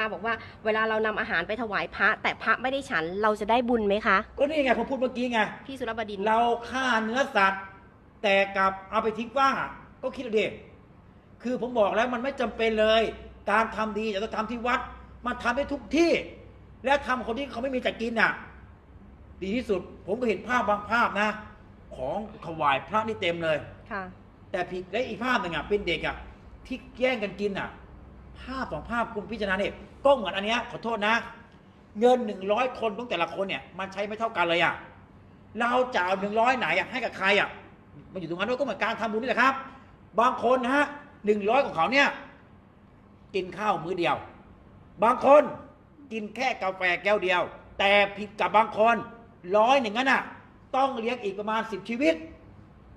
าบอกว่าเวลาเรานำอาหารไปถวายพระแต่พระไม่ได้ฉันเราจะได้บุญไหมคะ ก็นี่ไงผมพูดเมื่อกี้ไง พี่สุรบดินทร์ เราฆ่าเนื้อสัตว์แต่กลับเอาไปทิ้งกว้างอ่ะก็คิดดูดิคือผมบอกแล้วมันไม่จำเป็นเลย การทำดีจะต้องทำที่วัดมันทำได้ทุกที่ และทำคนที่เขาไม่มีจะกินอ่ะดีที่สุดผมก็เห็นภาพบางภาพนะ ของถวายพระนี่เต็มเลย ค่ะ แต่ผิดและอีกภาพหนึ่งอ่ะเป็นเด็กอ่ะที่แย่งกันกินอ่ะ ภาพสองภาพคุณพิจารณาเนี่ยก็เหมือนอันเนี้ยขอโทษนะ เงิน100 คนของแต่ละคนเนี่ยมันใช้ไม่เท่ากันเลยอ่ะเราจะเอา100ไหนอ่ะให้กับใครอ่ะมันอยู่ตรงนั้นก็เหมือนการทำบุญนี่แหละครับ บางคนนะฮะ100ของเขาเนี่ยกินข้าวมื้อเดียว บางคนกินแค่กาแฟแก้วเดียว แต่ผิดกับบางคน100นั้นน่ะต้องเลี้ยงอีกประมาณ10 ชีวิต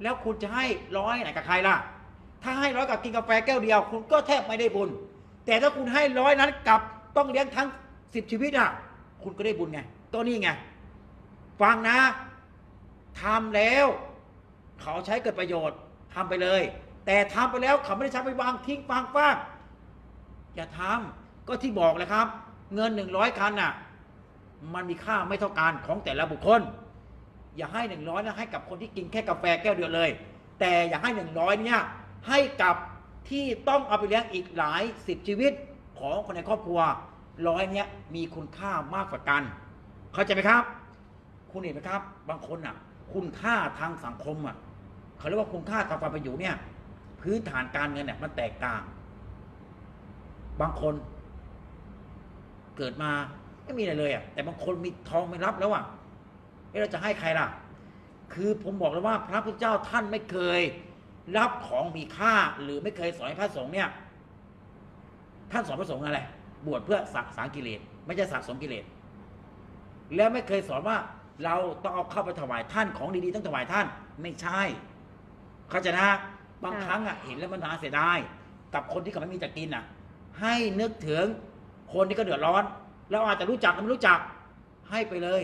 แล้วคุณจะให้100ไหนกับใครล่ะ ถ้าให้100กับกินกาแฟแก้วเดียว คุณก็แทบไม่ได้บุญ แต่ถ้าคุณให้100นั้นกับต้องเลี้ยงทั้ง10 ชีวิตอ่ะคุณก็ได้บุญไงก็นี่ไงฟังนะทำแล้วเขาใช้เกิดประโยชน์ทำไปเลย แต่ทำไปแล้วเขาไม่ได้ใช้ไปวางทิ้งฟางอย่าทำก็ที่บอกเลยครับ เงิน100 คันน่ะมันมีค่าไม่เท่ากันของแต่ละบุคคล อย่าให้100นะให้กับคนที่กินแค่กาแฟแก้วเดียวเลย แต่อย่าให้100เนี่ยให้กับที่ต้องเอาไปเลี้ยงอีกหลาย10 ชีวิตของคนในครอบครัว100เนี่ยมีคุณค่ามากกว่ากัน เข้าใจไหมครับ คุณเห็นไหมครับ บางคนอ่ะคุณค่าทางสังคมอ่ะเขาเรียกว่าคุณค่าทางความเป็นอยู่เนี่ยพื้นฐานการเงินเนี่ยมันแตกต่าง บางคนเกิดมาไม่มีอะไรเลยอ่ะแต่บางคนมีทองไม่รับแล้วอ่ะเราจะให้ใครล่ะ คือผมบอกเลยว่าพระพุทธเจ้าท่านไม่เคยรับของมีค่าหรือไม่เคยสอนให้พระสงฆ์เนี่ยท่านสอนพระสงฆ์อะไรบวชเพื่อสะสางกิเลสไม่ใช่สะสมกิเลสแล้วไม่เคยสอนว่าเราต้องเอาเข้าไปถวายท่านของดีๆต้องถวายท่านไม่ใช่เข้าใจนะบางครั้งอ่ะเห็นแล้วมันน่าเสียดายกับคนที่เขาไม่มีจะกินอ่ะให้นึกถึงคนที่ก็เดือดร้อนเราอาจจะรู้จักหรือไม่รู้จักให้ไปเลย